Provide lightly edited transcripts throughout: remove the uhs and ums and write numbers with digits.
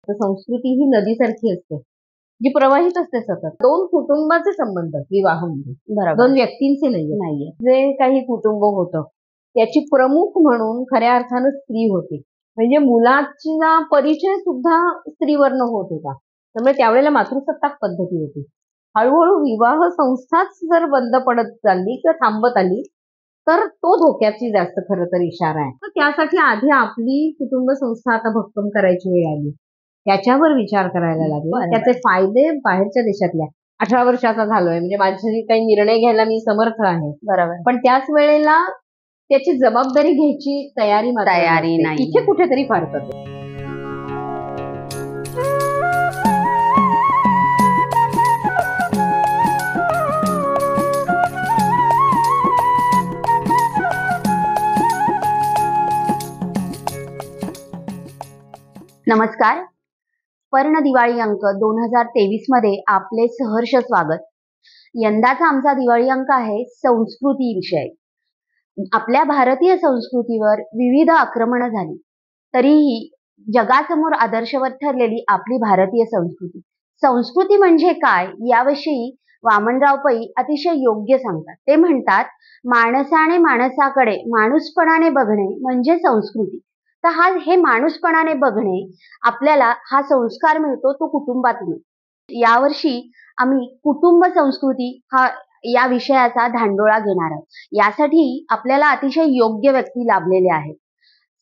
तर संस्कृती ही नदीसारखी असते, जी प्रवाहित असते सतत. दोन कुटुंबाचे संबंध विवाह म्हणजे बरोबर दोन व्यक्तींचे नाहीये. जे काही कुटुंब होतं त्याची प्रमुख म्हणून खऱ्या अर्थानं स्त्री होती. म्हणजे मुलाचा परिचय सुद्धा स्त्रीवरनं होत होता. त्यामुळे त्यावेळेला मातृसत्ताक पद्धती होती. हळूहळू विवाह संस्थाच जर बंद पडत चालली किंवा थांबत आली तर तो धोक्याची जास्त खरं तर इशारा आहे. तर त्यासाठी आधी आपली कुटुंब संस्था आता भक्कम करायची वेळ आली. त्याच्यावर विचार करायला लागले. बरोबर. त्याचे फायदे बाहेरच्या देशातल्या 18 वर्षाचा झालोय म्हणजे माझे काही निर्णय घ्यायला मी समर्थ आहे. बरोबर. पण त्याच वेळेला त्याची जबाबदारी घ्यायची तयारी तयारी नसते. नाहीये. इथे कुठेतरी फारकत आहे. नमस्कार. पर्ण दिवाळी अंक 2023 मध्ये आपले सहर्ष स्वागत. यंदाचा आमचा दिवाळी अंक आहे संस्कृती विषय. आपल्या भारतीय संस्कृतीवर विविध आक्रमणं झाली तरीही जगासमोर आदर्शवत ठरलेली आपली भारतीय संस्कृती. संस्कृती म्हणजे काय याविषयी वामनराव पै अतिशय योग्य सांगतात. ते म्हणतात, माणसाने माणसाकडे माणूसपणाने बघणे म्हणजे संस्कृती. तर हे माणूसपणाने बघणे आपल्याला हा संस्कार मिळतो तो कुटुंबातून. यावर्षी आम्ही कुटुंब संस्कृती या विषयाचा धांडोळा घेणार आहोत. यासाठी आपल्याला अतिशय योग्य व्यक्ती लाभलेले आहेत.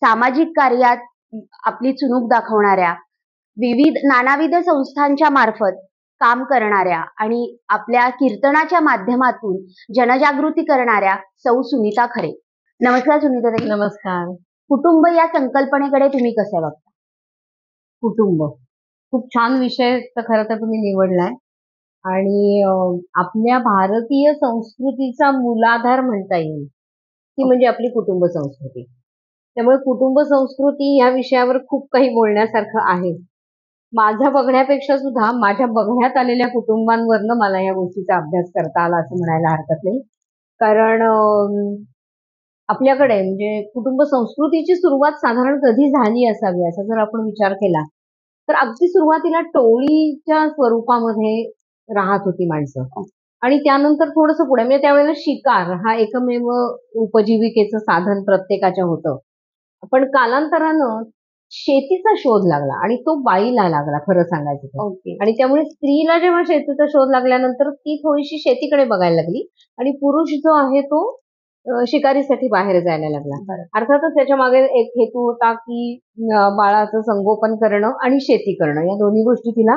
सामाजिक कार्यात आपली चुणूक दाखवणाऱ्या, नानाविध संस्थांच्या मार्फत काम करणाऱ्या आणि आपल्या कीर्तनाच्या माध्यमातून जनजागृती करणाऱ्या सौ सुनीता खरे. नमस्कार सुनीताताई. नमस्कार. कुटुंब या संकल्पनेकडे तुम्ही कसे बघता? कुटुंब खूप छान विषय तर खरं तर तुम्ही निवडलाय आणि आपल्या भारतीय संस्कृतीचा मूलाधार म्हणता येईल ती म्हणजे आपली कुटुंब संस्कृती. त्यामुळे कुटुंब संस्कृती या विषयावर खूप काही बोलण्यासारखं आहे. माझ्या बघण्यापेक्षा सुद्धा माझ्या बघण्यात आलेल्या कुटुंबांवरनं मला या गोष्टीचा अभ्यास करता आला असं म्हणायला हरकत नाही. कारण आपल्याकडे म्हणजे कुटुंब संस्कृतीची सुरुवात साधारण कधी झाली असावी असा जर आपण विचार केला तर अगदी सुरुवातीला टोळीच्या स्वरूपामध्ये राहत होती माणसं आणि त्यानंतर थोडंसं पुढे म्हणजे त्यावेळेला शिकार हा एकमेव उपजीविकेचं साधन प्रत्येकाच्या होतं. पण कालांतरानं शेतीचा शोध लागला आणि तो बाईला लागला खरं सांगायचं तर. आणि त्यामुळे स्त्रीला जेव्हा शेतीचा शोध लागल्यानंतर ती थोडीशी शेतीकडे बघायला लागली आणि पुरुष जो आहे तो शिकारीसाठी बाहेर जायला लागला. अर्थातच त्याच्या मागे एक हेतू होता की बाळाचं संगोपन करणं आणि शेती करणं या दोन्ही गोष्टी तिला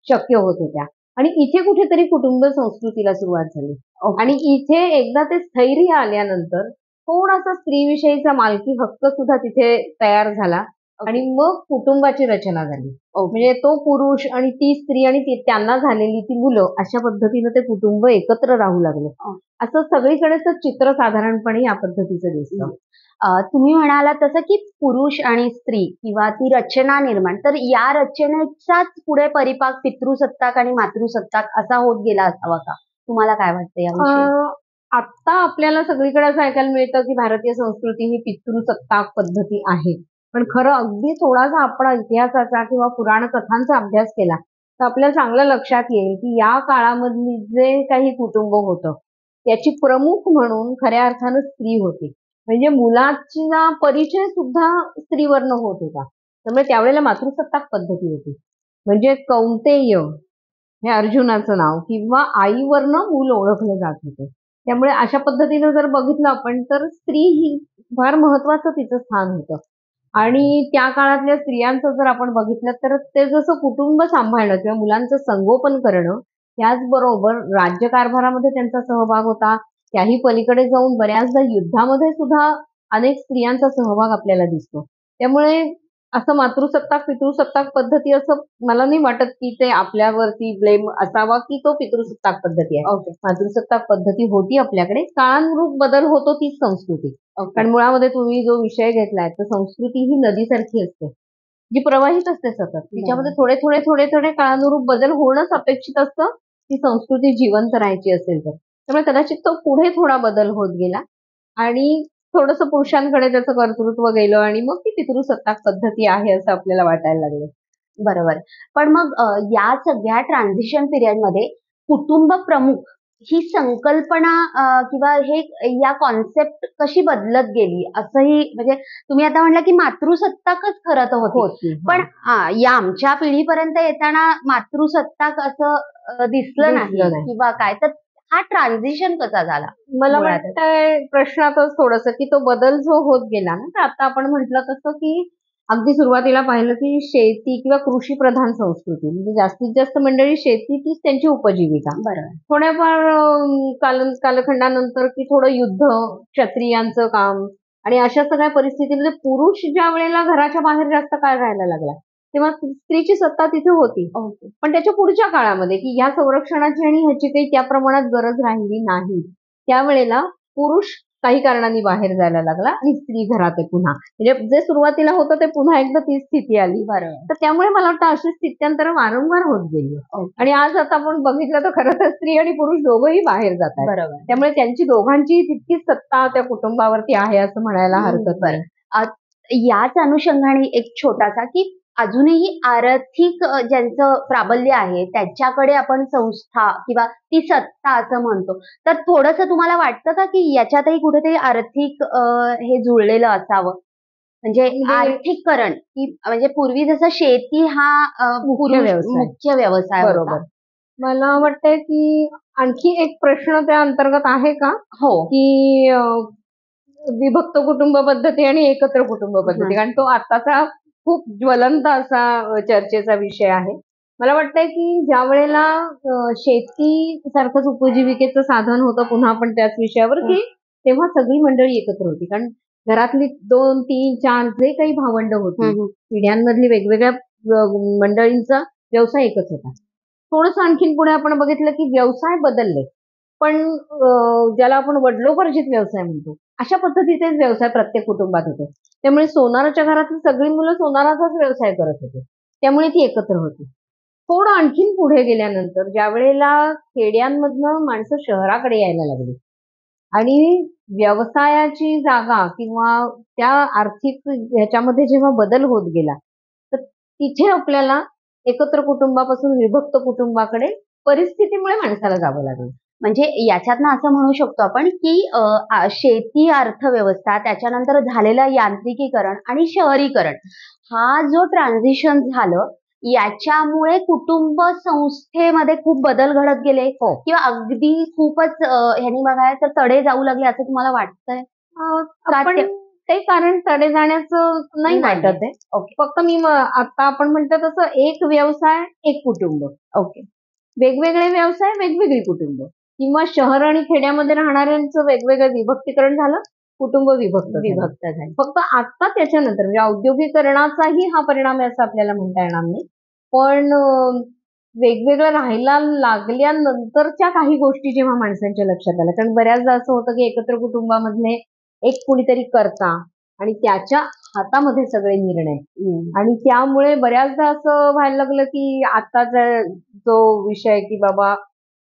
शक्य होत होत्या. आणि इथे कुठेतरी कुटुंब संस्कृतीला सुरुवात झाली. आणि इथे एकदा ते स्थैर्य आल्यानंतर थोडासा स्त्रीविषयीचा मालकी हक्क सुद्धा तिथे तयार झाला आणि मग कुटुंबाची रचना झाली. म्हणजे तो पुरुष आणि ती स्त्री आणि त्यांना झालेली ती मुलं अशा पद्धतीनं ते कुटुंब एकत्र राहू लागले. असं सगळीकडेच चित्र साधारणपणे या पद्धतीचं दिसतं. तुम्ही म्हणाला तसं की पुरुष आणि स्त्री किंवा ती रचना निर्माण, तर या रचनेचाच पुढे परिपाक पितृसत्ताक आणि मातृसत्ताक असा होत गेला असावा का? तुम्हाला काय वाटतं याविषयी? आता आपल्याला सगळीकडे असं ऐकायला मिळतं की भारतीय संस्कृती ही पितृसत्ताक पद्धती आहे. पण खरं अगदी थोडासा आपण इतिहासाचा किंवा पुराण कथांचा अभ्यास केला तर आपल्याला चांगलं लक्षात येईल की या काळामधली जे काही कुटुंब होतं त्याची प्रमुख म्हणून खऱ्या अर्थानं स्त्री होती. म्हणजे मुलाचा परिचय सुद्धा स्त्रीवरनं होत होता. त्यामुळे त्यावेळेला मातृसत्ताक पद्धती होती. म्हणजे कौंतेय हे अर्जुनाचं नाव किंवा आईवरनं मूल ओळखलं जात होतं. त्यामुळे अशा पद्धतीनं जर बघितलं आपण तर स्त्री ही फार महत्वाचं तिचं स्थान होतं. आणि त्या काळातल्या स्त्रियांचं जर आपण बघितलं तर ते जसं कुटुंब सांभाळणं किंवा मुलांचं संगोपन करणं त्याचबरोबर राज्यकारभारामध्ये त्यांचा सहभाग होता. त्याही पलीकडे जाऊन बऱ्याचदा युद्धामध्ये सुद्धा अनेक स्त्रियांचा सहभाग आपल्याला दिसतो. त्यामुळे असं मातृसत्ताक पितृसत्ताक पद्धती असं मला नाही वाटत की ते आपल्यावरती ब्लेम असावा की तो पितृसत्ताक पद्धती आहे. मातृसत्ताक पद्धती होती आपल्याकडे. काळानुरूप बदल होतो तीच संस्कृती. कारण मुळामध्ये तुम्ही जो विषय घेतलाय तर संस्कृती ही नदीसारखी असते जी प्रवाहित असते सतत. तिच्यामध्ये थोडे थोडे थोडे थोडे काळानुरूप बदल होणंच अपेक्षित असतं ती संस्कृती जिवंत राहायची असेल तर. त्यामुळे कदाचित तो पुढे थोडा बदल होत गेला आणि थोडंसं पुरुषांकडे त्याचं कर्तृत्व गेलं आणि मग ती पितृसत्ताक पद्धती आहे असं आपल्याला वाटायला लागलं. बरोबर. पण मग या सगळ्या ट्रान्झिशन पिरियडमध्ये कुटुंब प्रमुख ही संकल्पना किंवा हे या कॉन्सेप्ट कशी बदलत गेली असंही म्हणजे तुम्ही आता म्हटलं की मातृसत्ताकच खरं तर होती. होती. पण या आमच्या पिढीपर्यंत येताना मातृसत्ताक असं दिसलं नाही दिसलं नाही. किंवा काय तर हा ट्रान्झिशन कसा झाला मला मुळातच? वाटतंय प्रश्नातच थोडंसं की तो बदल जो होत गेला ना, तर आता आपण म्हटलं तसं की अगदी सुरुवातीला पाहिलं की शेती किंवा कृषी प्रधान संस्कृती म्हणजे जास्तीत जास्त मंडळी शेती तीच त्यांची उपजीविका. बरोबर. थोड्याफार कालखंडानंतर की थोडं युद्ध, क्षत्रियांचं काम आणि अशा सगळ्या परिस्थितीमध्ये पुरुष ज्या वेळेला घराच्या बाहेर जास्त काळ राहायला लागला, तेव्हा स्त्रीची सत्ता तिथे होती. ओके. पण त्याच्या पुढच्या काळामध्ये की ह्या संरक्षणाची आणि ह्याची काही त्या प्रमाणात गरज राहिली नाही. त्यावेळेला पुरुष काही कारणांनी बाहेर जायला लागला आणि स्त्री घरात आहे पुन्हा. म्हणजे जे सुरुवातीला होतं ते पुन्हा एकदा तीच स्थिती आली. बरोबर. तर त्यामुळे मला वाटतं अशी स्थित्यंतर वारंवार होत गेली. ओके. आणि आज आता आपण बघितलं तर खरं तर स्त्री आणि पुरुष दोघंही बाहेर जात आहेत. बरोबर. त्यामुळे त्यांची दोघांची तितकीच सत्ता त्या कुटुंबावरती आहे असं म्हणायला हरकत नाही. याच अनुषंगाने एक छोटासा की अजूनही आर्थिक ज्यांचं प्राबल्य आहे त्याच्याकडे आपण संस्था किंवा ती सत्ता असं म्हणतो. तर थोडंसं तुम्हाला वाटतं का की याच्यातही कुठेतरी आर्थिक हे जुळलेलं असावं? म्हणजे आर्थिककरण की म्हणजे पूर्वी जसं शेती हा मुख्य व्यवसाय. मुख्य व्यवसाय होता. बरोबर. मला वाटतंय की आणखी एक प्रश्न त्या अंतर्गत आहे का? हो. की विभक्त कुटुंब पद्धती आणि एकत्र कुटुंब पद्धती. कारण तो आताचा खूप ज्वलंत असा चर्चेचा विषय आहे. मला वाटतंय की ज्या वेळेला शेती सारखंच उपजीविकेचं साधन होतं पुन्हा आपण त्याच विषयावर की तेव्हा सगळी मंडळी एकत्र होती. कारण घरातली 2, 3, 4 जे काही भावंड होती पिढ्यांमधली वेगवेगळ्या मंडळींचा व्यवसाय एकच होता. थोडंसं आणखीन पुढे आपण बघितलं की व्यवसाय बदलले. पण ज्याला आपण वडिलोपार्जित व्यवसाय म्हणतो, अशा पद्धतीचेच व्यवसाय प्रत्येक कुटुंबात होते. त्यामुळे सोनाराच्या घरातली सगळी मुलं सोनाराचाच व्यवसाय करत होते. त्यामुळे ती एकत्र होती. थोडं आणखीन पुढे गेल्यानंतर ज्यावेळेला खेड्यांमधनं माणसं शहराकडे यायला लागली आणि व्यवसायाची जागा किंवा त्या आर्थिक ह्याच्यामध्ये जेव्हा बदल होत गेला, तर तिथे आपल्याला एकत्र कुटुंबापासून विभक्त कुटुंबाकडे परिस्थितीमुळे माणसाला जावं लागलं. म्हणजे याच्यातनं असं म्हणू शकतो आपण की शेती अर्थव्यवस्था त्याच्यानंतर झालेलं यांत्रिकीकरण आणि शहरीकरण हा जो ट्रान्झिशन झालं याच्यामुळे कुटुंब संस्थेमध्ये खूप बदल घडत गेले हो. किंवा अगदी खूपच ह्यांनी बघायला तर तडे जाऊ लागले असं तुम्हाला वाटतंय? आपण ते कारण तडे जाण्याचं नाही वाटत आहे. ओके. फक्त मी आता आपण म्हणतो तसं एक व्यवसाय एक कुटुंब. ओके. वेगवेगळे व्यवसाय वेगवेगळी कुटुंब किंवा शहर आणि खेड्यामध्ये राहणाऱ्यांचं वेगवेगळं विभक्तीकरण झालं, कुटुंब विभक्त झालं. फक्त आता त्याच्यानंतर म्हणजे औद्योगिकरणाचाही हा परिणाम आहे असं आपल्याला म्हणता येणार नाही. पण वेगवेगळं राहायला लागल्यानंतरच्या काही गोष्टी जेव्हा माणसांच्या लक्षात आल्या, कारण बऱ्याचदा असं होतं की एकत्र कुटुंबामधले एक कुणीतरी करता आणि त्याच्या हातामध्ये सगळे निर्णय आणि त्यामुळे बऱ्याचदा असं व्हायला लागलं की आताचा जो विषय की बाबा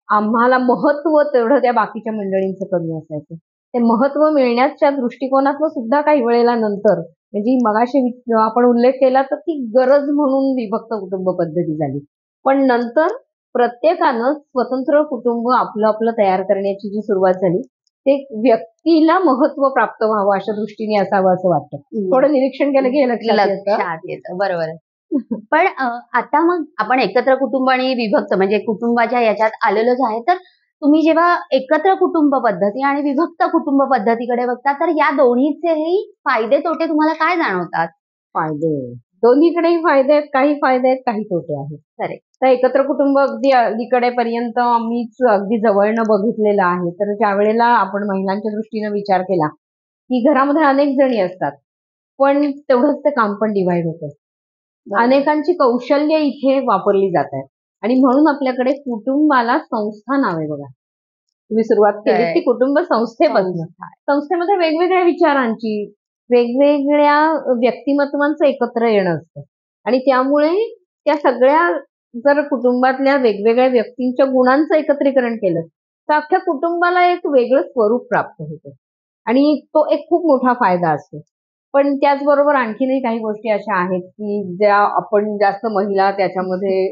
आम्हाला महत्व तेवढं त्या बाकीच्या मंडळींचं कमी असायचं. ते महत्व मिळण्याच्या दृष्टिकोनातनं सुद्धा काही वेळेला नंतर म्हणजे मगाशी आपण उल्लेख केला तर ती गरज म्हणून विभक्त कुटुंब पद्धती झाली. पण नंतर प्रत्येकानं स्वतंत्र कुटुंब आपलं आपलं तयार करण्याची जी सुरुवात झाली ते व्यक्तीला महत्व प्राप्त व्हावं अशा दृष्टीने असावं असं वाटतं. थोडं निरीक्षण केलं की हे लक्षात येतं. बरोबर आहे. पण आता मग आपण एकत्र कुटुंब आणि विभक्त म्हणजे कुटुंबाच्या याच्यात आलेलोच आहे तर तुम्ही जेव्हा एकत्र कुटुंब पद्धती आणि विभक्त कुटुंब पद्धतीकडे बघता तर या दोन्हीचेही फायदे तोटे तुम्हाला काय जाणवतात? फायदे दोन्हीकडेही फायदे आहेत, काही फायदे आहेत, काही तोटे आहेत. खरे. तर एकत्र कुटुंब अगदी अलीकडेपर्यंत आम्हीच अगदी जवळनं बघितलेलं आहे. तर ज्या वेळेला आपण महिलांच्या दृष्टीनं विचार केला की घरामध्ये अनेक जणी असतात, पण तेवढंच ते काम पण डिव्हाइड होतं. अनेकांची कौशल्य इथे वापरली जात आहेत आणि म्हणून आपल्याकडे कुटुंबाला संस्था नाव आहे बघा. तुम्ही सुरुवात केली ती कुटुंब संस्थेपासून. संस्थेमध्ये वेगवेगळ्या विचारांची वेगवेगळ्या व्यक्तिमत्वांचं एकत्र येणं असतं आणि त्यामुळे त्या सगळ्या जर कुटुंबातल्या वेगवेगळ्या व्यक्तींच्या गुणांचं एकत्रीकरण केलं तर अख्ख्या कुटुंबाला एक वेगळं स्वरूप प्राप्त होतं आणि तो एक खूप मोठा फायदा असतो. पण त्याचबरोबर आणखीनही काही गोष्टी अशा आहेत की ज्या आपण जास्त महिला त्याच्यामध्ये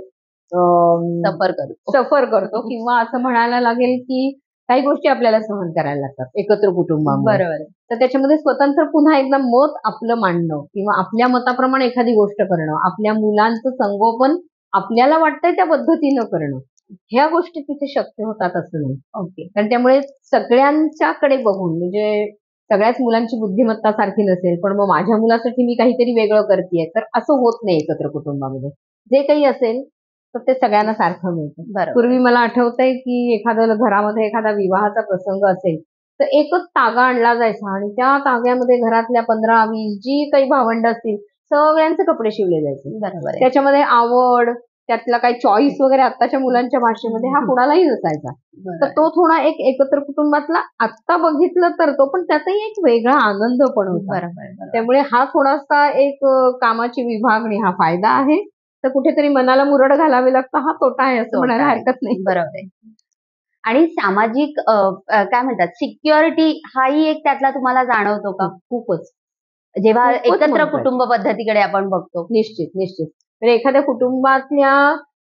सफर करतो किंवा असं म्हणायला लागेल की काही गोष्टी आपल्याला सहन करायला लागतात एकत्र कुटुंबामध्ये. बरोबर. तर त्याच्यामध्ये स्वतंत्र पुन्हा एकदा मत आपलं मांडणं किंवा आपल्या मताप्रमाणे एखादी गोष्ट करणं, आपल्या मुलांचं संगोपन आपल्याला वाटतंय त्या पद्धतीनं करणं, ह्या गोष्टी तिथे शक्य होतात असं नाही. ओके. कारण त्यामुळे सगळ्यांच्याकडे बघून म्हणजे सगळ्याच मुलांची बुद्धिमत्ता सारखी नसेल, पण मग माझ्या मुलासाठी मी काहीतरी वेगळं करतेय, तर असं होत नाही एकत्र कुटुंबामध्ये. जे काही असेल तर ते सगळ्यांना सारखं मिळतं. बरोबर. पूर्वी मला आठवतंय की एखाद्या घरामध्ये एखादा विवाहाचा प्रसंग असेल तर एकच तागा आणला जायचा आणि त्या ताग्यामध्ये घरातल्या 15-20 जी काही भावंड असतील सगळ्यांचे कपडे शिवले जायचे. बरोबर आहे. त्याच्यामध्ये आवड, त्यातला काही चॉईस वगैरे आत्ताच्या मुलांच्या भाषेमध्ये हा कुणालाही नसायचा. तर तो थोडा एक एकत्र कुटुंबातला आत्ता बघितलं तर तो, पण त्यातही एक वेगळा आनंद पण होता. बरोबर. त्यामुळे हा थोडासा एक कामाची विभागणी हा फायदा आहे, तर कुठेतरी मनाला मुरड घालावी लागतं हा तोटा आहे असं म्हणायला हरकत नाही. बरोबर आहे. आणि सामाजिक काय म्हणतात सिक्युरिटी हाही एक त्यातला तुम्हाला जाणवतो का? खूपच जेव्हा खूपच एकत्र महत्त्वाचं. कुटुंब पद्धतीकडे आपण बघतो. निश्चित. तर एखाद्या कुटुंबातल्या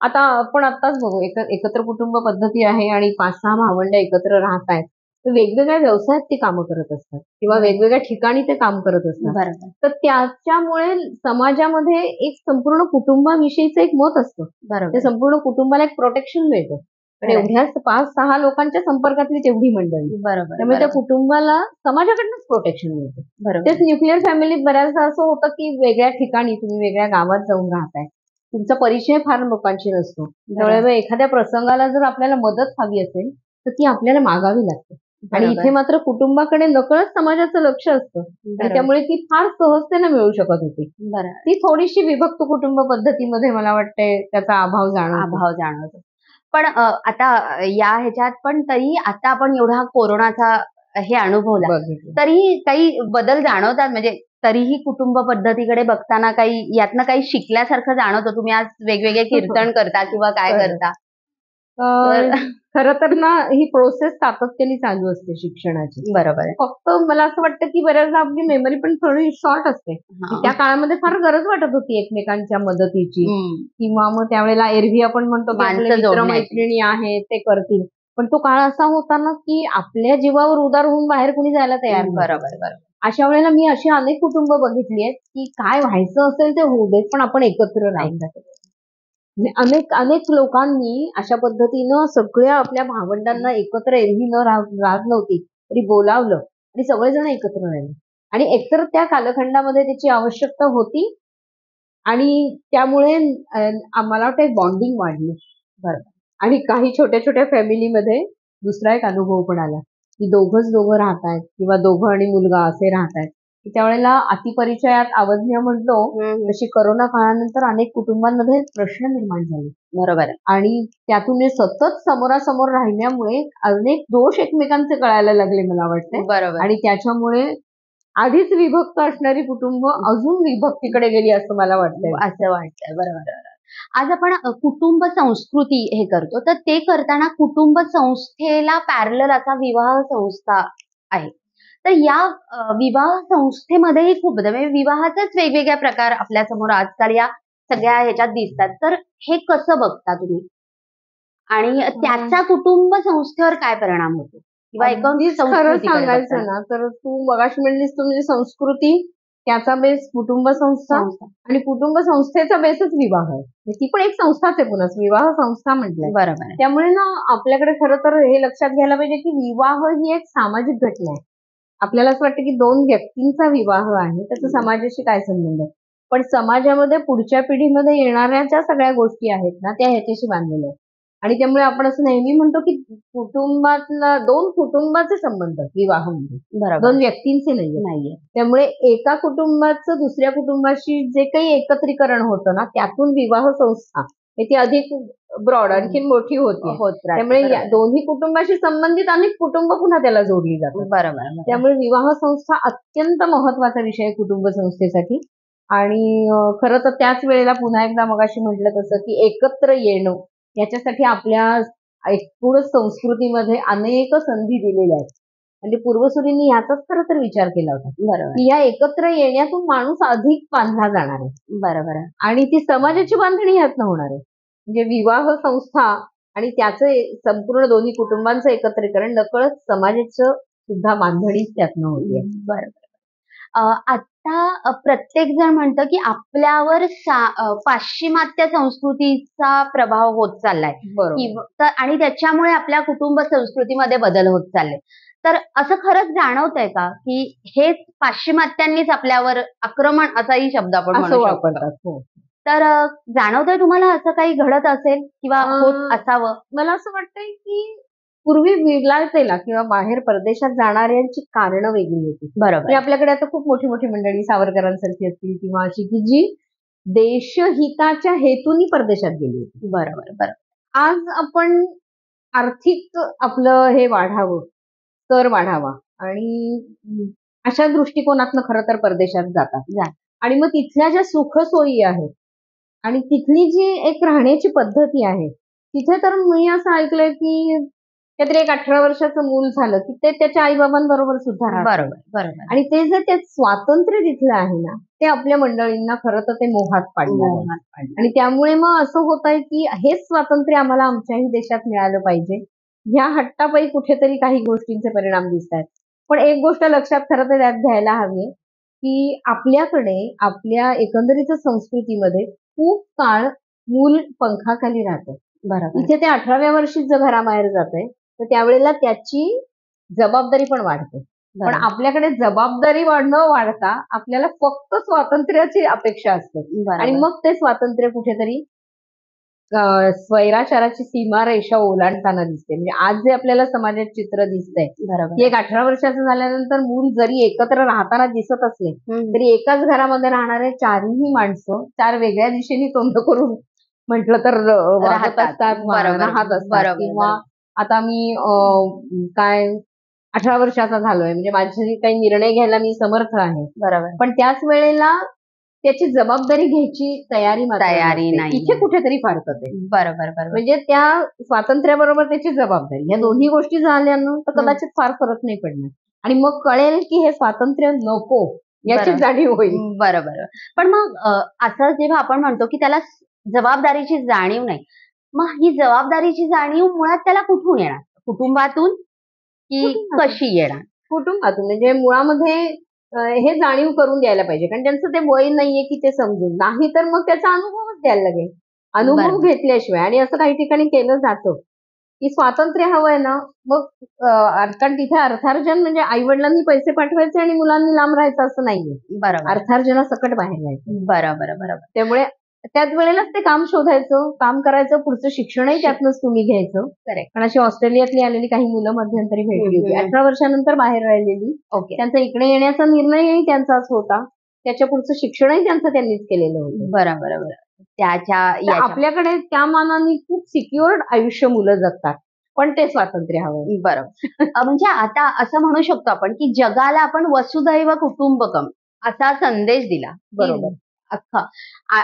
आता आपण आत्ताच बघू एकत्र कुटुंब पद्धती आहे आणि 5-6 भावंड एकत्र राहत आहेत. तर वेगवेगळ्या व्यवसायात ती कामं करत असतात किंवा वेगवेगळ्या ठिकाणी ते काम करत असतात. बरोबर. तर त्याच्यामुळे समाजामध्ये एक संपूर्ण कुटुंबाविषयीचं एक मत असतं. बरोबर. त्या संपूर्ण कुटुंबाला एक प्रोटेक्शन मिळतं. पण खरंय. एवढ्याच 5-6 लोकांच्या संपर्कातली तेवढी मंडळी. बरोबर. त्यामुळे त्या कुटुंबाला समाजाकडनंच प्रोटेक्शन मिळतं. बरोबर. तेच न्यूक्लिअर फॅमिलीत बऱ्याचदा असं होतं की वेगळ्या ठिकाणी तुम्ही वेगळ्या गावात जाऊन राहताय. तुमचा परिचय फार लोकांशी नसतो. त्यामुळे एखाद्या प्रसंगाला जर आपल्याला मदत हवी असेल तर ती आपल्याला मागावी लागते. आणि इथे मात्र कुटुंबाकडे नकळत समाजाचं लक्ष असतं आणि त्यामुळे ती फार सहजतेनं मिळू शकत होती. ती थोडीशी विभक्त कुटुंब पद्धतीमध्ये मला वाटते त्याचा अभाव जाणवतो. पण आता या ह्याच्यात पण तरी आता आपण एवढा कोरोनाचा हे अनुभवला तरी काही बदल जाणवतात म्हणजे तरीही कुटुंब पद्धतीकडे बघताना काही यातनं काही शिकल्यासारखं जाणवतं. तुम्ही आज वेगवेगळे कीर्तन करता किंवा काय करता? खरं तर ना ही प्रोसेस सातत्याने चालू असते शिक्षणाची. बरोबर. फक्त मला असं वाटतं की बऱ्याचदा आपली मेमरी पण थोडी शॉर्ट असते. त्या काळामध्ये फार गरज वाटत होती एकमेकांच्या मदतीची किंवा मग त्यावेळेला एरवी आपण म्हणतो की आपले मित्र-मैत्रिणी आहेत ते करतील. पण तो काळ असा होता ना की आपल्या जीवावर उदार होऊन बाहेर कुणी जायला तयार नव्हतं. बरोबर. अशा वेळेला मी अशी अनेक कुटुंब बघितली आहेत की काय व्हायचं असेल ते होऊ देत पण आपण एकत्र राहायचं. अनेक लोकांनी अशा पद्धतीनं सगळ्या आपल्या भावंडांना एकत्र एरवी न राहत नव्हती तरी बोलावलं आणि सगळेजण एकत्र राहिले आणि एकतर त्या कालखंडामध्ये त्याची आवश्यकता होती आणि त्यामुळे मला वाटतं बॉन्डिंग वाढली. बरोबर. आणि काही छोट्या छोट्या फॅमिलीमध्ये दुसरा एक अनुभव पण आला की दोघं राहतायत किंवा दोघं आणि मुलगा असे राहतायत. त्यावेळेला अतिपरिचयात अवज्ञ म्हणतो तशी करोना काळानंतर अनेक कुटुंबांमध्ये प्रश्न निर्माण झाले. बरोबर. आणि त्यातून सतत समोरासमोर राहिल्यामुळे अनेक दोष एकमेकांचे कळायला लागले मला वाटते. बरोबर. आणि त्याच्यामुळे आधीच विभक्त असणारी कुटुंब अजून विभक्तीकडे गेली असं मला वाटतंय. बरोबर. आज आपण कुटुंब संस्कृती हे करतो तर ते करताना कुटुंब संस्थेला पॅरलल असा विवाह संस्था आहे. तर या विवाह संस्थेमध्येही खूप म्हणजे विवाहाचेच वेगवेगळ्या प्रकार आपल्या समोर आजकाल या सगळ्या ह्याच्यात दिसतात. तर हे कसं बघता तुम्ही? आणि त्याचा कुटुंब संस्थेवर काय परिणाम होतो? किंवा खरं सांगायचं ना तर तू मगाशी म्हणलीस म्हणजे संस्कृती त्याचा बेस कुटुंब संस्था आणि कुटुंब संस्थेचा बेसच विवाह आहे. ती पण एक संस्थाच आहे पुन्हा विवाह संस्था म्हटलंय. बरोबर. त्यामुळे ना आपल्याकडे खरं तर हे लक्षात घ्यायला पाहिजे की विवाह ही एक सामाजिक घटना आहे. आपल्याला असं वाटतं की 2 व्यक्तींचा विवाह आहे त्याचा समाजाशी काय संबंध आहे. पण समाजामध्ये पुढच्या पिढीमध्ये येणाऱ्या ज्या सगळ्या गोष्टी आहेत ना त्या ह्याच्याशी बांधलेल्या आहेत. आणि त्यामुळे आपण असं नेहमी म्हणतो की कुटुंबातला 2 कुटुंबाचे संबंध विवाह म्हणजे 2 व्यक्तींचे नाहीये. त्यामुळे एका कुटुंबाचं दुसऱ्या कुटुंबाशी जे काही एकत्रीकरण होतं ना त्यातून विवाह संस्था ती अधिक ब्रॉड आणखी मोठी होती. त्यामुळे या दोन्ही कुटुंबाशी संबंधित अनेक कुटुंब पुन्हा त्याला जोडली जातात. बरोबर. त्यामुळे विवाह संस्था अत्यंत महत्वाचा विषय आहे कुटुंब संस्थेसाठी. आणि खरं तर त्याच वेळेला पुन्हा एकदा मगाशी म्हटलं तसं की एकत्र येणं याच्यासाठी आपल्या एकूणच संस्कृतीमध्ये अनेक संधी दिलेल्या आहेत म्हणजे पूर्वसुरींनी याचाच खरं तर विचार केला होता बरोबर की या एकत्र येण्यातून माणूस अधिक बांधला जाणार आहे बरोबर आणि ती समाजाची बांधणी यातनं होणार आहे. म्हणजे विवाह संस्था आणि त्याचं संपूर्ण दोन्ही कुटुंबांचं एकत्रीकरण नकळत समाजाचं सुद्धा बांधणीच त्यातनं होती. बरोबर. आता प्रत्येक जण म्हणतं की आपल्यावर पाश्चिमात्य संस्कृतीचा प्रभाव होत चाललाय बरोबर. आणि त्याच्यामुळे आपल्या कुटुंब संस्कृतीमध्ये बदल होत चालले. तर असं खरंच जाणवतंय का की हेच पाश्चिमात्यांनीच आपल्यावर आक्रमण असाही शब्द आपण असं म्हणू शकतो? वापरतात. हो. तर जाणवतंय तुम्हाला असं काही घडत असेल किंवा होत अं, असावं? मला असं वाटतंय की पूर्वी विलायतेला किंवा बाहेर परदेशात जाणाऱ्यांची कारणं वेगळी होती. बरोबर म्हणजे आपल्याकडे आता खूप मोठी मोठी मंडळी सावरकरांसारखी असतील किंवा अशी की जी देशहिताच्या हेतूनी परदेशात गेली होती. बरोबर बरोबर आज आपण आर्थिक आपलं हे वाढावं, स्तर वाढावा आणि अशा दृष्टिकोनातनं खरं तर परदेशात जातात. आणि मग तिथल्या ज्या सुखसोयी आहेत आणि तिथली जी एक राहण्याची पद्धती आहे, तिथे तर मी असं ऐकलंय की काहीतरी एक 18 वर्षाचं मूल झालं की ते त्याच्या आई-बाबांबरोबर सुद्धा राहतं. बरोबर बरोबर आणि ते जे ते स्वातंत्र्य तिथलं आहे ना, ते आपल्या मंडळींना खरं तर ते मोहात पाडलं आहे. आणि त्यामुळे मग असं होत आहे की हेच स्वातंत्र्य आम्हाला आमच्याही देशात मिळालं पाहिजे. ह्या हट्टापायी कुठेतरी काही गोष्टींचे परिणाम दिसत आहेत. पण एक गोष्ट लक्षात खरं तर त्यात घ्यायला हवी की आपल्याकडे आपल्या एकंदरीत संस्कृतीमध्ये खूप काळ मूल पंखाखाली राहतं. बरोबर इथे ते 18व्या वर्षीच जर घराबाहेर जातंय तर त्यावेळेला त्याची जबाबदारी पण वाढते. पण बरोबर आपल्याकडे जबाबदारी न वाढता आपल्याला फक्त स्वातंत्र्याची अपेक्षा असते आणि बरोबर मग ते स्वातंत्र्य कुठेतरी स्वैराचाराची सीमारेषा ओलांडताना दिसते. म्हणजे आज जे आपल्याला समाजात चित्र दिसतंय बरोबर की एक 18 वर्षाचं झाल्यानंतर मूल जरी एकत्र राहताना दिसत असले तरी एकाच घरामध्ये राहणारे चारही माणसं चार वेगळ्या दिशेने तोंड करून म्हटलं तर वागत राहतात. असतात, बरोबर. राहत असतात. बरोबर, किंवा बरोबर. आता मी काय 18 वर्षाचा झालोय म्हणजे माझे काही निर्णय घ्यायला मी समर्थ आहे. बरोबर पण त्याच वेळेला त्याची जबाबदारी घ्यायची तयारी मात्र तयारी नसते. नाही. इथे कुठेतरी फारकत आहे. बरोबर बरोबर म्हणजे त्या स्वातंत्र्याबरोबर त्याची जबाबदारी या दोन्ही गोष्टी झाल्या ना तर कदाचित फार फरक नाही पडणार आणि मग कळेल की हे स्वातंत्र्य नको याची बरोबर. जाणीव होईल. बरोबर पण मग असं जेव्हा आपण म्हणतो की त्याला जबाबदारीची जाणीव नाही, मग ही जबाबदारीची जाणीव मुळात त्याला कुठून येणार? कुटुंबातून की कुटुंबातून. कशी येणार? कुटुंबातून म्हणजे मुळामध्ये हे जाणीव करून द्यायला पाहिजे कारण त्यांचं ते वय नाहीये की ते समजून नाही तर मग त्याचा अनुभवच द्यायला लागेल. अनुभव बरोबर. घेतल्याशिवाय आणि असं काही ठिकाणी केलं जातं की स्वातंत्र्य हवंय ना मग कारण तिथे अर्थार्जन म्हणजे आई वडिलांनी पैसे पाठवायचे आणि मुलांनी लांब राहायचं असं नाहीये. बरोबर अर्थार्जनासकट बाहेर जायचं. बरोबर बरोबर त्यामुळे त्याच वेळेलाच ते काम शोधायचं, काम करायचं, पुढचं शिक्षणही त्यातनंच तुम्ही घ्यायचं. करेक्ट पण अशी ऑस्ट्रेलियातली आलेली काही मुलं मध्यंतरी भेटली होती. 18 वर्षानंतर बाहेर राहिलेली. ओके त्यांचा इकडे येण्याचा निर्णयही त्यांचाच होता. त्याच्या पुढचं शिक्षणही त्यांचं त्यांनीच केलेलं होतं. बरोबर बरोबर त्याच्या तर आपल्याकडे त्या मानाने खूप सिक्युअर्ड आयुष्य मुलं जगतात. पण ते स्वातंत्र्य हवं. बरोबर म्हणजे आता असं म्हणू शकतो आपण की जगाला आपण वसुधैव कुटुंबकम असा संदेश दिला. बरोबर. अख्खा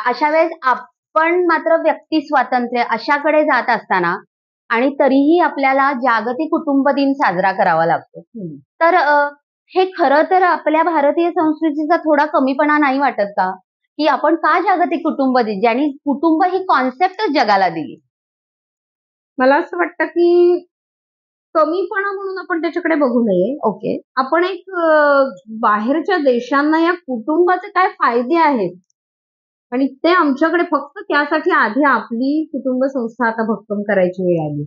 अशा वेळेस आपण मात्र व्यक्ती स्वातंत्र्य अशाकडे जात असताना आणि तरीही आपल्याला जागतिक कुटुंब दिन साजरा करावा लागतो. तर हे खरं तर आपल्या भारतीय संस्कृतीचा थोडा कमीपणा नाही वाटत का? की आपण का जागतिक कुटुंब दिन ज्यांनी कुटुंब ही कॉन्सेप्टच जगाला दिली? मला असं वाटतं की कमीपणा म्हणून आपण त्याच्याकडे बघू नये. ओके आपण एक बाहेरच्या देशांना या कुटुंबाचे काय फायदे आहेत आणि ते आमच्याकडे फक्त त्यासाठी आधी आपली कुटुंब संस्था आता भक्कम करायची वेळ आली.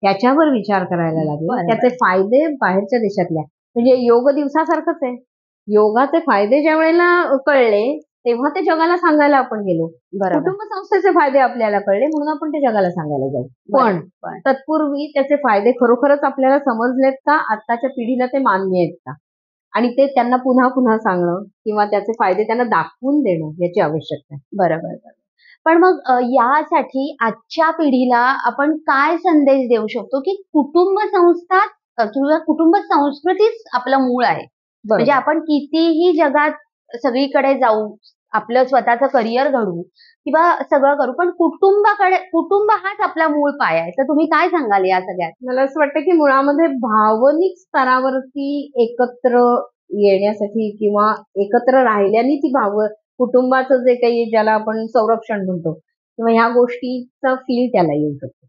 त्याच्यावर विचार करायला लागेल. बरोबर. त्याचे फायदे बाहेरच्या देशातल्या म्हणजे योग दिवसासारखंच आहे. योगाचे फायदे ज्या वेळेला कळले तेव्हा ते जगाला सांगायला आपण गेलो. बरोबर कुटुंब संस्थेचे फायदे आपल्याला कळले म्हणून आपण ते जगाला सांगायला जाऊ. पण पण तत्पूर्वी त्याचे फायदे खरोखरच आपल्याला समजलेत का? आत्ताच्या पिढीला ते मान्य आहेत का? आणि ते त्यांना पुन्हा पुन्हा सांगणं किंवा त्याचे फायदे त्यांना दाखवून देणं याची आवश्यकता आहे. बरोबर पण मग यासाठी आजच्या पिढीला आपण काय संदेश देऊ शकतो की कुटुंब संस्था किंवा कुटुंब संस्कृतीच आपलं मूळ आहे. म्हणजे बरोबर. आपण कितीही जगात सगळीकडे जाऊ आपलं स्वतःचं करिअर घडवू किंवा सगळं करू, पण कुटुंब हाच आपला मूळ पाया आहे. तर तुम्ही काय सांगाल या सगळ्यात? मला असं वाटतं की मुळामध्ये भावनिक स्तरावरती एकत्र येण्यासाठी किंवा एकत्र राहिल्याने ती कुटुंबाचं जे काही ज्याला आपण संरक्षण म्हणतो किंवा ह्या गोष्टीचा फील त्याला येऊ शकतो.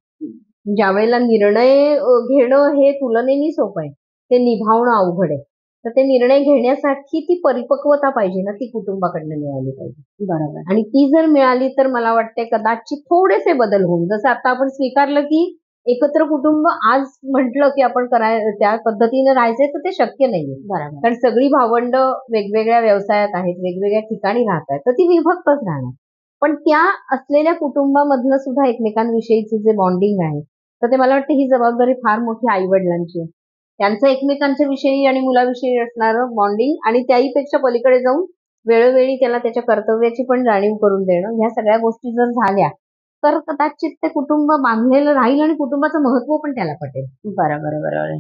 ज्या वेळेला निर्णय घेणं हे तुलनेने सोपं आहे, ते निभावणं अवघड आहे. तर ते निर्णय घेण्यासाठी ती परिपक्वता पाहिजे ना, ती कुटुंबाकडनं मिळाली पाहिजे. बरोबर. आणि ती जर मिळाली तर मला वाटते कदाचित थोडेसे बदल होऊन, जसं आता आपण स्वीकारलं की एकत्र कुटुंब आज म्हटलं की आपण त्या पद्धतीने राहायचंय तर ते शक्य नाहीये. बरोबर. कारण सगळी भावंड वेगवेगळ्या व्यवसायात आहेत, वेगवेगळ्या ठिकाणी राहत आहेत, तर ती विभक्तच राहणार. पण त्या असलेल्या कुटुंबामधलं सुद्धा एकमेकांविषयीचे जे बॉन्डिंग आहे, तर ते मला वाटतं ही जबाबदारी फार मोठी आई वडिलांची आहे. त्यांचं एकमेकांच्या विषयी आणि मुलाविषयी असणारं बॉन्डिंग आणि त्याहीपेक्षा पलीकडे जाऊन वेळोवेळी त्याला त्याच्या कर्तव्याची पण जाणीव करून देणं, ह्या सगळ्या गोष्टी जर झाल्या तर कदाचित ते कुटुंब बांधलेलं राहील आणि कुटुंबाचं महत्व पण त्याला पटेल. बरोबर बरोबर.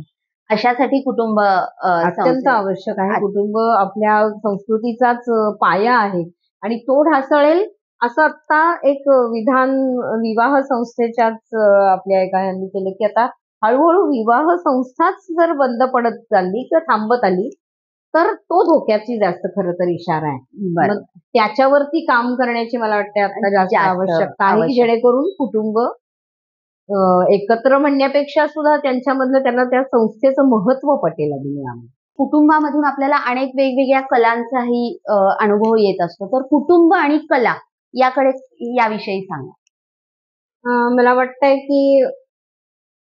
अशासाठी कुटुंब अत्यंत आवश्यक आहे. कुटुंब आपल्या संस्कृतीचाच पाया आहे आणि तो ढासळेल असं आता एक विधान विवाह संस्थेच्याच आपल्या एका ह्यांनी केलं की आता हळूहळू विवाह संस्थाच जर बंद पडत चालली किंवा थांबत आली तर तो धोक्याची जास्त खरं तर इशारा आहे. मग त्याच्यावरती काम करण्याची मला वाटते आता जास्त आवश्यकता आहे की जेणेकरून कुटुंब एकत्र म्हणण्यापेक्षा सुद्धा त्यांच्यामधलं त्यांना त्या संस्थेचं महत्व पटेल दुनियामध्ये. कुटुंबामधून आपल्याला अनेक वेगवेगळ्या कलांचाही अनुभव येत असतो. तर कुटुंब आणि कला याविषयी सांगा. मला वाटतंय की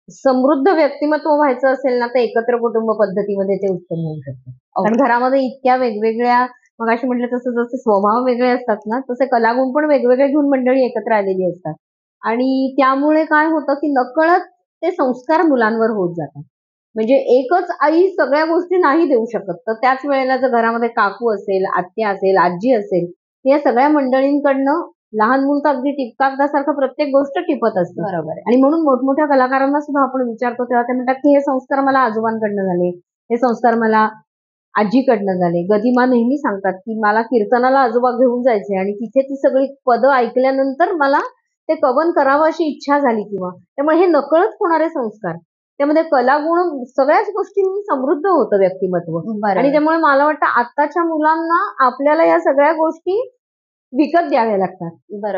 समृद्ध व्यक्तिमत्व व्हायचं असेल ना तर एकत्र कुटुंब पद्धतीमध्ये ते उत्तम होऊ शकतं. कारण घरामध्ये इतक्या वेगवेगळ्या मगाशी म्हटलं तसं जसे स्वभाव वेगळे असतात ना तसे कलागुण पण वेगवेगळे घेऊन मंडळी एकत्र आलेली असतात आणि त्यामुळे काय होतं की नकळत ते संस्कार मुलांवर होत जातात. म्हणजे एकच आई सगळ्या गोष्टी नाही देऊ शकत, तर त्याच वेळेला जर घरामध्ये काकू असेल, आत्या असेल, आजी असेल, या सगळ्या मंडळींकडनं लहान मूल तर अगदी टिपकागदासारखं प्रत्येक गोष्ट टिपत असतं. बरोबर. आणि म्हणून मोठमोठ्या कलाकारांना सुद्धा आपण विचारतो तेव्हा ते म्हणतात की हे संस्कार मला आजोबांकडनं झाले, हे संस्कार मला आजीकडनं झाले. गदिमा नेहमी सांगतात की मला कीर्तनाला आजोबा घेऊन जायचे आणि तिथे ती सगळी पदं ऐकल्यानंतर मला ते कवन करावं अशी इच्छा झाली किंवा त्यामुळे हे नकळत होणारे संस्कार त्यामध्ये कलागुण सगळ्याच गोष्टींनी समृद्ध होतं व्यक्तिमत्व. आणि त्यामुळे मला वाटतं आताच्या मुलांना आपल्याला या सगळ्या गोष्टी विकत द्याव्या लागतात,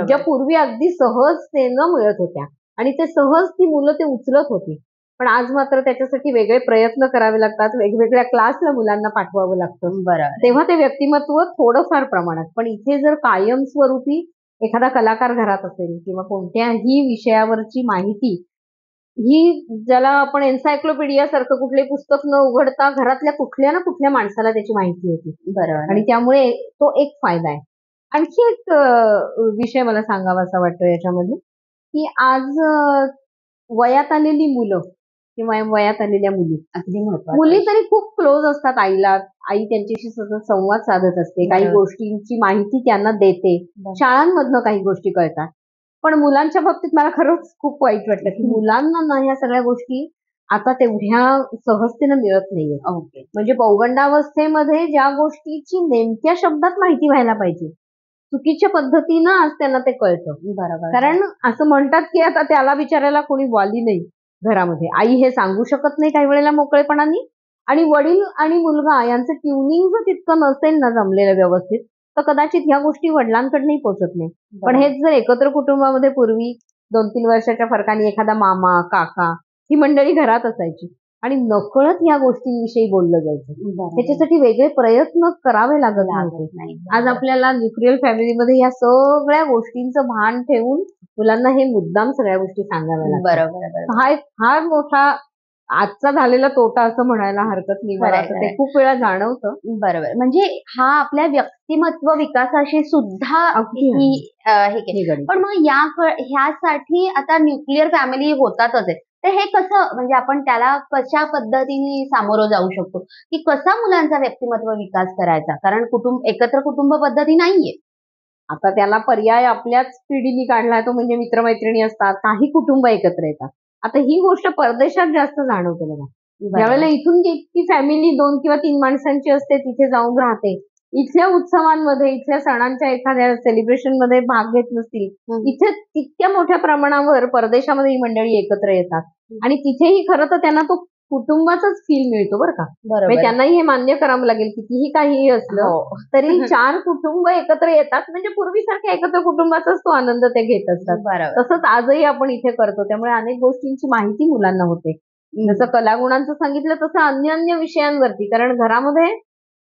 ज्या पूर्वी अगदी सहजतेनं मिळत होत्या आणि ते सहज ती मुलं ते उचलत होती. पण आज मात्र त्याच्यासाठी वेगळे प्रयत्न करावे लागतात, वेगवेगळ्या क्लासला मुलांना पाठवावं लागतं. तेव्हा ते व्यक्तिमत्व थोडंफार प्रमाणात. पण इथे जर कायमस्वरूपी एखादा कलाकार घरात असेल किंवा कोणत्याही विषयावरची माहिती ही ज्याला आपण एन्सायक्लोपीडिया सारखं कुठले पुस्तक न उघडता घरातल्या कुठल्या ना कुठल्या माणसाला त्याची माहिती होती. आणि त्यामुळे तो एक फायदा आहे. आणखी एक विषय मला सांगावासा वाटतो याच्यामध्ये की आज वयात आलेली मुलं किंवा वयात आलेल्या मुली अगदी मुली तरी खूप क्लोज असतात आईला. आई त्यांच्याशी सतत संवाद साधत असते, काही गोष्टींची माहिती त्यांना देते, शाळांमधनं काही गोष्टी कळतात. पण मुलांच्या बाबतीत मला खरंच खूप वाईट वाटलं की मुलांना ना ह्या सगळ्या गोष्टी आता तेवढ्या सहजतेनं मिळत नाहीये. म्हणजे पौगंडावस्थेमध्ये ज्या गोष्टीची नेमक्या शब्दात माहिती व्हायला पाहिजे चुकीच्या पद्धतीनं आज त्यांना ते कळतं. कारण असं म्हणतात की आता त्याला विचारायला कोणी वाली नाही घरामध्ये, आई हे सांगू शकत नाही काही वेळेला मोकळेपणाने आणि वडील आणि मुलगा यांचं ट्युनिंग जर तितकं नसेल ना जमलेलं व्यवस्थित तर कदाचित ह्या गोष्टी वडिलांकडनंही पोहोचत नाही. पण हेच जर एकत्र कुटुंबामध्ये पूर्वी 2-3 वर्षाच्या फरकाने एखादा मामा, काका ही मंडळी घरात असायची आणि नकळत या गोष्टींविषयी बोललं जायचं. त्याच्यासाठी वेगळे प्रयत्न करावे लागत नव्हते. आज आपल्याला न्यूक्लिअर फॅमिलीमध्ये या सगळ्या गोष्टींचं भान ठेवून मुलांना हे मुद्दाम सगळ्या गोष्टी सांगाव्या लागतात. हा एक फार मोठा आजचा झालेला तोटा असं म्हणायला हरकत नाही. मला ते खूप वेळा जाणवतं. बरोबर. म्हणजे हा आपल्या व्यक्तिमत्व विकासाशी सुद्धा पण मग ह्यासाठी आता न्यूक्लिअर फॅमिली होतातच आहे, तर हे कसं म्हणजे आपण त्याला कशा पद्धतीने सामोरं जाऊ शकतो की कसा मुलांचा व्यक्तिमत्व विकास करायचा? कारण एकत्र कुटुंब पद्धती नाहीये. आता त्याला पर्याय आपल्याच पिढीने काढला तो म्हणजे मित्रमैत्रिणी असतात, काही कुटुंब एकत्र येतात. आता ही गोष्ट परदेशात जास्त जाणवते बघा. ज्यावेळेला इथून ती फॅमिली 2 किंवा 3 माणसांची असते तिथे जाऊन राहते इथल्या उत्सवांमध्ये, इथल्या सणांच्या एखाद्या सेलिब्रेशन मध्ये भाग घेत नसतील, इथे तितक्या मोठ्या प्रमाणावर परदेशामध्ये ही मंडळी एकत्र येतात आणि तिथेही खरं तर त्यांना तो कुटुंबाचाच फील मिळतो बरं का. म्हणजे बरोबर. त्यांनाही हे मान्य करावं लागेल, कितीही काहीही असलं हो. तरी 4 कुटुंब एकत्र येतात म्हणजे पूर्वीसारख्या एकत्र कुटुंबाचाच तो आनंद ते घेत असतात. बरोबर. तसंच आजही आपण इथे करतो, त्यामुळे अनेक गोष्टींची माहिती मुलांना होते. जसं कलागुणांचं सांगितलं तसं अन्य अन्य विषयांवरती, कारण घरामध्ये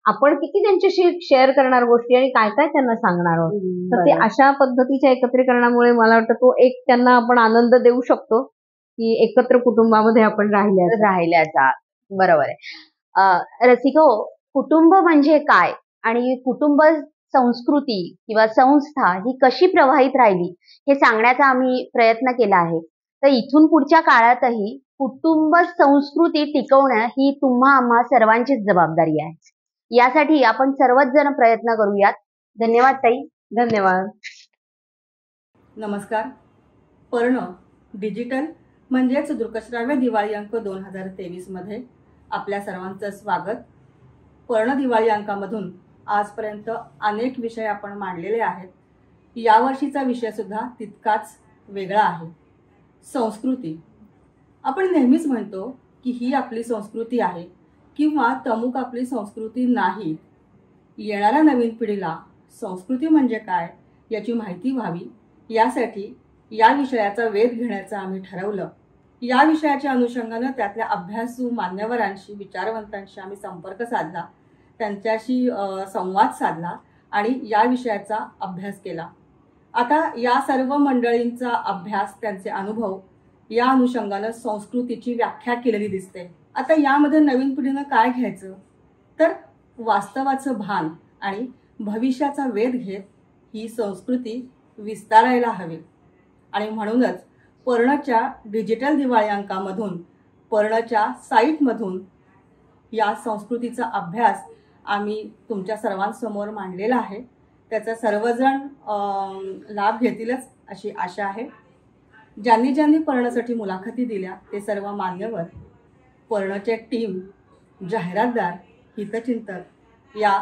आपण किती त्यांच्याशी शेअर करणार गोष्टी आणि काय काय त्यांना सांगणार आहोत. तर ते बरोबर. अशा पद्धतीच्या एकत्रीकरणामुळे मला वाटतं तो एक त्यांना आपण आनंद देऊ शकतो की एकत्र कुटुंबामध्ये आपण राहिल्याचा. बरोबर आहे. रसिको, कुटुंब म्हणजे काय आणि कुटुंब संस्कृती किंवा संस्था ही कशी प्रवाहित राहिली हे सांगण्याचा आम्ही प्रयत्न केला आहे. तर इथून पुढच्या काळातही कुटुंब संस्कृती टिकवणं ही तुम्हा आम्हा सर्वांचीच जबाबदारी आहे. यासाठी आपण सर्वच जण प्रयत्न करूयात. धन्यवाद ताई. धन्यवाद. नमस्कार. पर्ण डिजिटल म्हणजेच दृकश्राव्य दिवाळी अंक 2023 मध्ये आपल्या सर्वांचं स्वागत. पर्ण दिवाळी अंकामधून आजपर्यंत अनेक विषय आपण मांडलेले आहेत. यावर्षीचा विषय सुद्धा तितकाच वेगळा आहे. संस्कृती. आपण नेहमीच म्हणतो की ही आपली संस्कृती आहे किंवा तमुक आपली संस्कृती नाही. येणाऱ्या नवीन पिढीला संस्कृती म्हणजे काय याची माहिती व्हावी यासाठी या विषयाचा वेध घेण्याचं आम्ही ठरवलं. या विषयाच्या अनुषंगानं त्यातल्या अभ्यासू मान्यवरांशी, विचारवंतांशी आम्ही संपर्क साधला, त्यांच्याशी संवाद साधला आणि या विषयाचा अभ्यास केला. आता या सर्व मंडळींचा अभ्यास, त्यांचे अनुभव या अनुषंगानं संस्कृतीची व्याख्या केलेली दिसते. आता यामध्ये नवीन पिढीनं काय घ्यायचं तर वास्तवाचं भान आणि भविष्याचा वेध घेत ही संस्कृती विस्तारायला हवी. आणि म्हणूनच पर्णच्या डिजिटल दिवाळी अंकामधून, पर्णच्या साईटमधून या संस्कृतीचा अभ्यास आम्ही तुमच्या सर्वांसमोर मांडलेला आहे. त्याचा सर्वजण लाभ घेतीलच अशी आशा आहे. ज्यांनी ज्यांनी पर्णसाठी मुलाखती दिल्या ते सर्व मान्यवर, पर्णचे टीम, जाहिरातदार, हितचिंतक या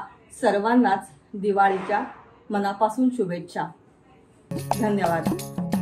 सर्वांनाच दिवाळीच्या मनापासून शुभेच्छा. धन्यवाद.